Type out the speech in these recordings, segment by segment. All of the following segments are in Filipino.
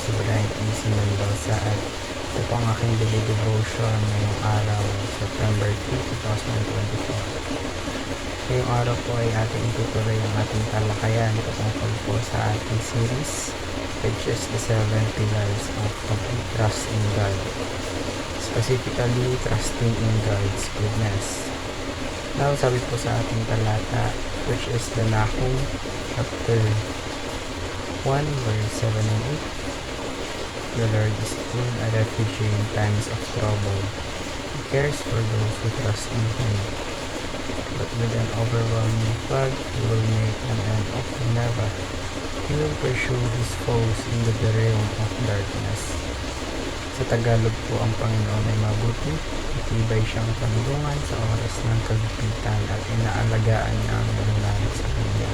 si Brian Easy Mendoza at ito po ang aking daily devotion ngayong araw, September 3, 2024. Ngayong araw po ay ating itutuloy ang ating talakayan patungkol po sa ating series, which is the 7 pillars of complete trust in God. Specifically, trusting in God's goodness. Now, sabi po sa ating talata, which is the Nahum chapter 1 verse 7 and 8. The Lord is good, a refuge in times of trouble. He cares for those who trust in Him. But with an overwhelming flood, He will make an end of never. He will pursue His foes into the realm of darkness. Sa Tagalog po, ang Panginoon ay mabuti, matibay siyang kandungan sa oras ng kagipitan at inaalagaan niya ang manunangit sa Kanya.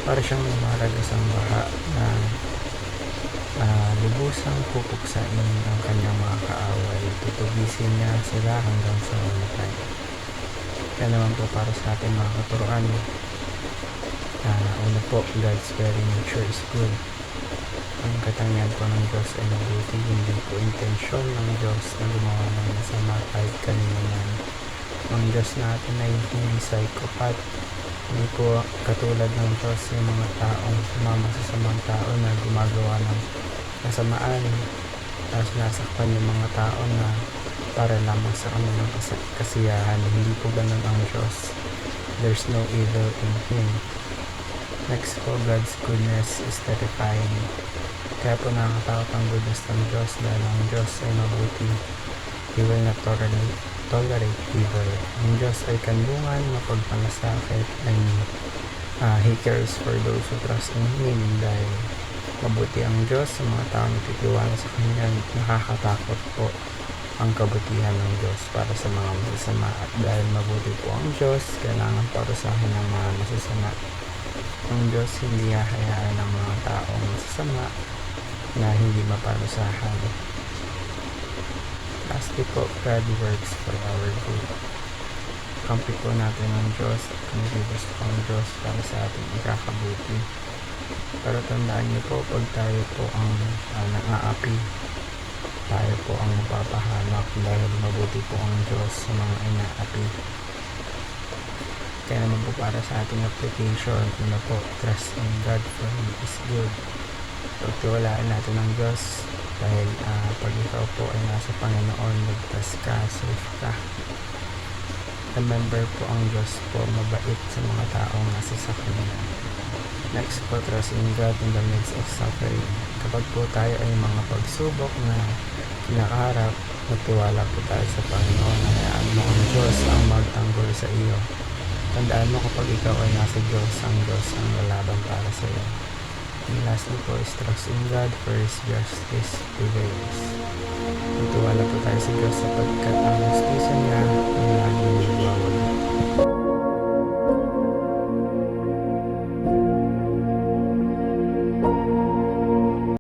Para siyang lumaragasang baha na lubusang pupuksain ang kanyang mga kaaway. Tutugisin niya sila hanggang sa mamatay. Kaya naman po para sa ating mga katuruan, una po, God's very nature is good. Ang katangian po ng Diyos ay mabuti, hindi po intensyon ng Diyos na gumawa ng masama kahit kanino man. Ang Diyos natin ay hindi psychopath. Hindi po katulad ng Diyos yung mga taong masasamang tao na gumagawa ng kasamaan. Tapos nasakpan yung mga tao na para lamang sa kanilang kasiyahan. Hindi po ganun ang Diyos. There's no evil in Him. Next po, God's goodness is terrifying. Kaya po nakakatakot ang goodness ng Diyos dahil ang Diyos ay mabuti. He will not tolerate evil. Ang Diyos ay kandungan, mapagpalasakit, and He cares for those who trust in Him. Dahil mabuti ang Diyos sa mga taong nagtitiwala sa Kanya, nakakatakot po ang kabutihan ng Diyos para sa mga masasama. At dahil mabuti po ang Diyos, kailangan parusahan ng mga masasama. Ang Diyos hindi hahayaan ng mga taong masasama na hindi maparusahan. Lastly po, God works for our good. Kampi po natin ang Diyos at kumikibos po ang Diyos para sa ating ikakabuti. Pero tandaan niyo po, pag tayo po ang nang-aapi, tayo po ang mapapahamak dahil mabuti po ang Diyos sa mga inaapi. Kaya naman po para sa ating application, una po, trust in God for He is good. Pagtiwalaan natin ang Diyos dahil pag ikaw po ay nasa Panginoon, ligtas ka, safe ka. Remember po ang Diyos po mabait sa mga taong nasa sa Kanya. Next po, trust in God in the midst of suffering. Kapag po tayo ay mga pagsubok na kinakaharap, magtiwala po tayo sa Panginoon. Hayaan mo ang Diyos ang magtanggol sa iyo. Tandaan mo kapag ikaw ay nasa Diyos, ang Diyos ang lalaban para sa iyo. And lastly po is trust in God for His justice prevails. Magtiwala po tayo sa Diyos sapagkat ang justisya niya ay laging nagwawala.